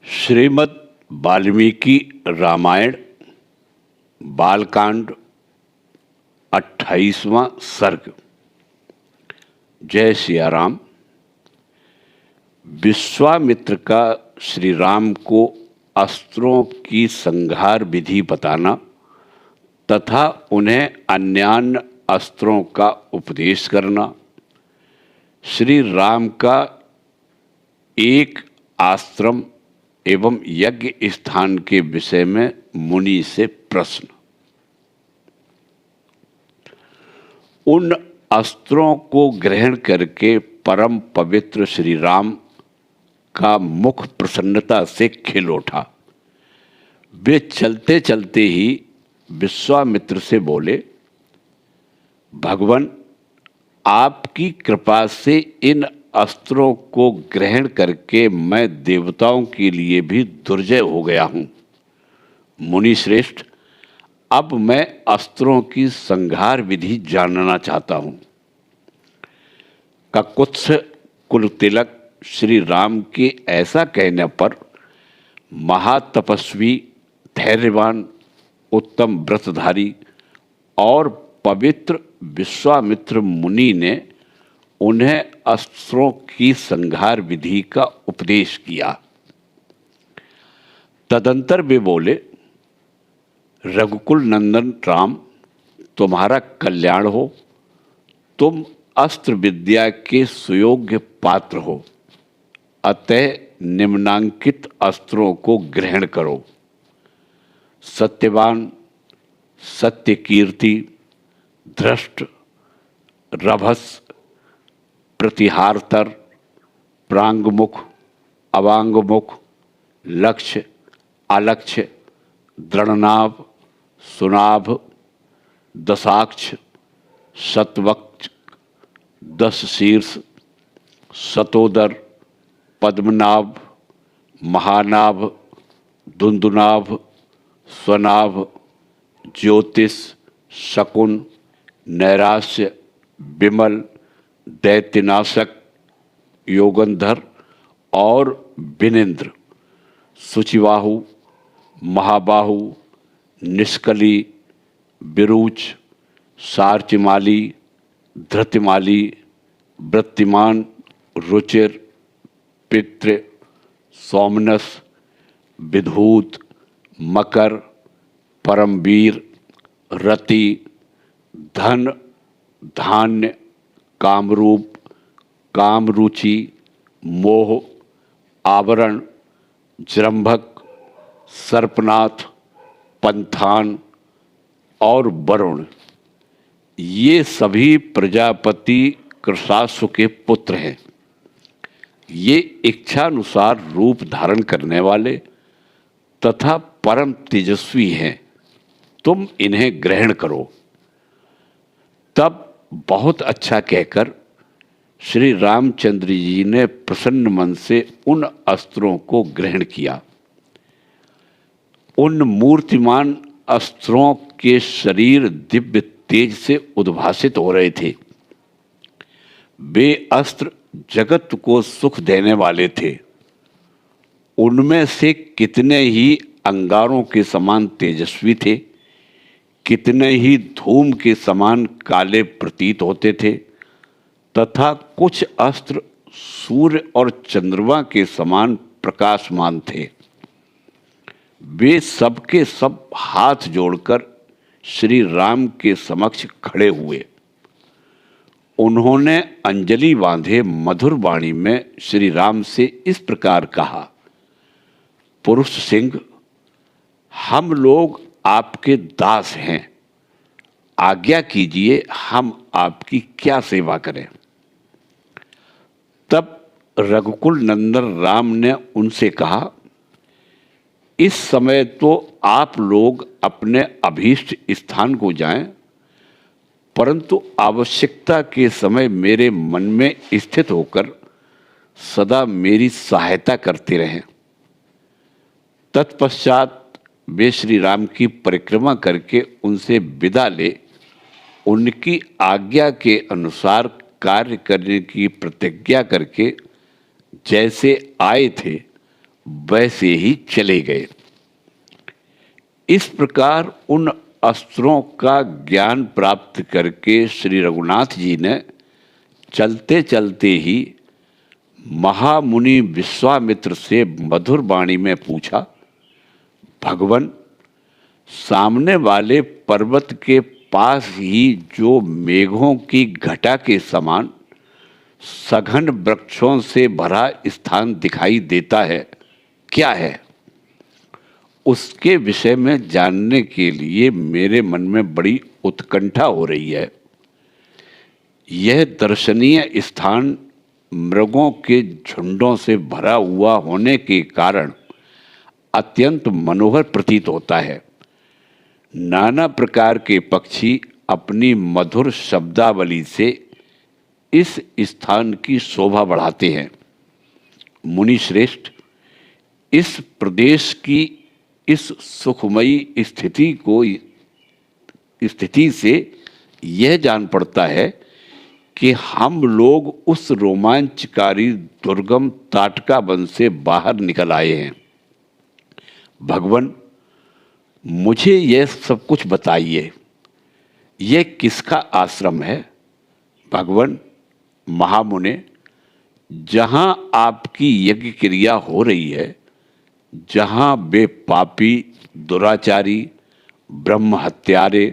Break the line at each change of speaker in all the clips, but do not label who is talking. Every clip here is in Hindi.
श्रीमद् वाल्मीकि रामायण बालकांड 28वां सर्ग। जय सिया राम। विश्वामित्र का श्री राम को अस्त्रों की संहार विधि बताना तथा उन्हें अन्यान्य अस्त्रों का उपदेश करना, श्री राम का एक आश्रम एवं यज्ञ स्थान के विषय में मुनि से प्रश्न। उन अस्त्रों को ग्रहण करके परम पवित्र श्री राम का मुख प्रसन्नता से खिल उठा। वे चलते चलते ही विश्वामित्र से बोले, भगवान, आपकी कृपा से इन अस्त्रों को ग्रहण करके मैं देवताओं के लिए भी दुर्जय हो गया हूँ। मुनि श्रेष्ठ, अब मैं अस्त्रों की संहार विधि जानना चाहता हूँ। ककुत्स कुलतिलक श्री राम के ऐसा कहने पर महातपस्वी, धैर्यवान, उत्तम व्रतधारी और पवित्र विश्वामित्र मुनि ने उन्हें अस्त्रों की संहार विधि का उपदेश किया। तदंतर वे बोले, रघुकुल नंदन राम, तुम्हारा कल्याण हो। तुम अस्त्र विद्या के सुयोग्य पात्र हो, अतः निम्नांकित अस्त्रों को ग्रहण करो। सत्यवान, सत्यकीर्ति, धृष्ट, रभस, प्रतिहारतर, प्रांगमुख, अवांगमुख, लक्ष्य, अलक्ष्य, दृढ़नाभ, सुनाभ, दशाक्ष, शतवक्ष, दस शीर्ष, शतोदर, पद्मनाभ, महानाभ, धुंधुनाभ, स्वनाभ, ज्योतिष, शकुन, नैराश्य, विमल, दैत्यनाशक, योगंधर और विनेन्द्र, सुचिबाहु, महाबाहु, निष्कली, विरूच, सार्चिमाली, धृतिमाली, वृत्तिमान, रुचिर, पितृ, सोमनस, विधूत, मकर, परमवीर, रति, धन, धान्य, कामरूप, कामरुचि, मोह, आवरण, जृंभक, सर्पनाथ, पंथान और वरुण, ये सभी प्रजापति कृशाश्व के पुत्र हैं। ये इच्छानुसार रूप धारण करने वाले तथा परम तेजस्वी हैं। तुम इन्हें ग्रहण करो। तब बहुत अच्छा कहकर श्री रामचंद्र जी ने प्रसन्न मन से उन अस्त्रों को ग्रहण किया। उन मूर्तिमान अस्त्रों के शरीर दिव्य तेज से उद्भासित हो रहे थे। वे अस्त्र जगत को सुख देने वाले थे। उनमें से कितने ही अंगारों के समान तेजस्वी थे, कितने ही धूम के समान काले प्रतीत होते थे तथा कुछ अस्त्र सूर्य और चंद्रमा के समान प्रकाशमान थे। वे सबके सब हाथ जोड़कर श्री राम के समक्ष खड़े हुए। उन्होंने अंजलि बांधे मधुर वाणी में श्री राम से इस प्रकार कहा, पुरुष सिंह, हम लोग आपके दास हैं। आज्ञा कीजिए, हम आपकी क्या सेवा करें। तब रघुकुल नंदन राम ने उनसे कहा, इस समय तो आप लोग अपने अभीष्ट स्थान को जाएं, परंतु आवश्यकता के समय मेरे मन में स्थित होकर सदा मेरी सहायता करते रहें। तत्पश्चात वे श्री राम की परिक्रमा करके उनसे विदा ले उनकी आज्ञा के अनुसार कार्य करने की प्रतिज्ञा करके जैसे आए थे वैसे ही चले गए। इस प्रकार उन अस्त्रों का ज्ञान प्राप्त करके श्री रघुनाथ जी ने चलते चलते ही महामुनि विश्वामित्र से मधुर वाणी में पूछा, भगवन, सामने वाले पर्वत के पास ही जो मेघों की घटा के समान सघन वृक्षों से भरा स्थान दिखाई देता है, क्या है? उसके विषय में जानने के लिए मेरे मन में बड़ी उत्कंठा हो रही है। यह दर्शनीय स्थान मृगों के झुंडों से भरा हुआ होने के कारण अत्यंत मनोहर प्रतीत होता है। नाना प्रकार के पक्षी अपनी मधुर शब्दावली से इस स्थान की शोभा बढ़ाते हैं। मुनि श्रेष्ठ, इस प्रदेश की इस सुखमयी स्थिति से यह जान पड़ता है कि हम लोग उस रोमांचकारी दुर्गम ताटका वन से बाहर निकल आए हैं। भगवन, मुझे यह सब कुछ बताइए, यह किसका आश्रम है? भगवन महामुने, जहाँ आपकी यज्ञ क्रिया हो रही है, जहाँ वे पापी, दुराचारी, ब्रह्म हत्यारे,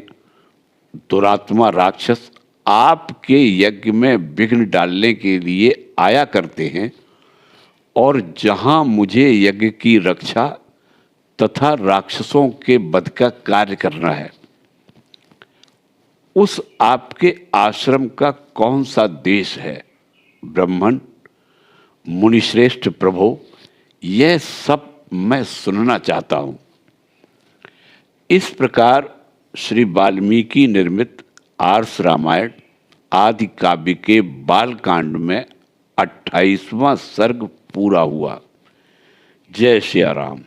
दुरात्मा राक्षस आपके यज्ञ में विघ्न डालने के लिए आया करते हैं, और जहाँ मुझे यज्ञ की रक्षा तथा राक्षसों के वध का कार्य करना है, उस आपके आश्रम का कौन सा देश है? ब्राह्मण, मुनिश्रेष्ठ प्रभो, यह सब मैं सुनना चाहता हूँ। इस प्रकार श्री वाल्मीकि निर्मित आर्ष रामायण आदि काव्य के बालकांड में 28वां सर्ग पूरा हुआ। जय श्री राम।